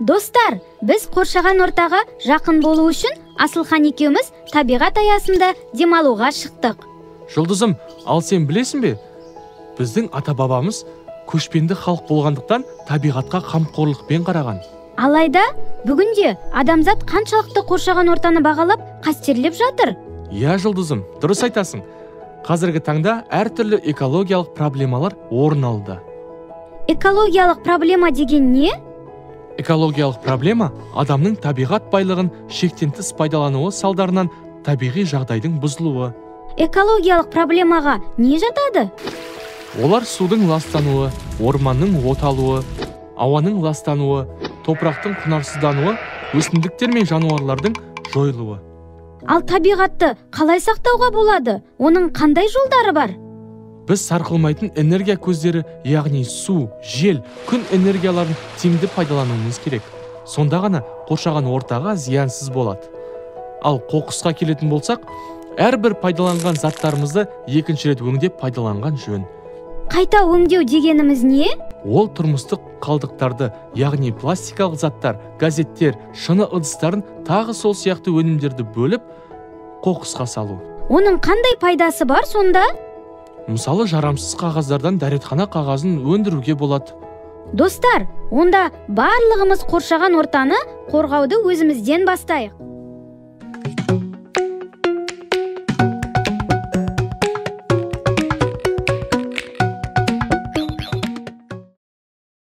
Достар, біз қоршаған ортаға жақын болу үшін Асылхан екеуміз табиғат аясында демалуға шықтық. Жұлдызым, ал сен білесің бе? Біздің ата-бабамыз көшпенді халық болғандықтан табиғатқа қамқорлықпен қараған. Алайда, бүгінде адамзат қаншалықты қоршаған ортаны бағалап, қастерлеп жатыр? Иә, Жұлдызым, дұрыс айтасың. Қазіргі таңда әртүрлі экологиялық проблемалар орын алды. Экологиялық проблема деген не? Экологиялық проблема адамның табиғат байлығын шектен тыс пайдалануы салдарынан табиғи жағдайдың бұзылуы. Экологиялық проблемаға не жатады? Олар судың ластануы, орманның оталуы, ауаның ластануы, топырақтың құнарсыздануы, өсімдіктер мен жануарлардың жойылуы. Ал табиғатты қалай сақтауға болады? Оның қандай жолдары бар? Біз сарқылмайтын энергия көздері, яғни су, жел, күн энергияларын тиімді пайдалануымыз керек. Сонда ғана қоршаған ортаға зиянсыз болады. Ал қоқысқа келетін болсақ, әрбір пайдаланған заттарымызды екінші рет өңдеп пайдаланған жөн. Қайта өңдеу дегеніміз не? Ол тұрмыстық қалдықтарды, яғни пластикалық заттар, газеттер, шыны ыдыстарын, тағы сол сияқты өнімдерді бөліп, қоқысқа салу. Оның қандай пайдасы бар сонда? Мысалы, жарамсыз қағаздардан дәретхана қағазын өндіруге болады. Достар, онда барлығымыз қоршаған ортаны қорғауды өзімізден бастайық.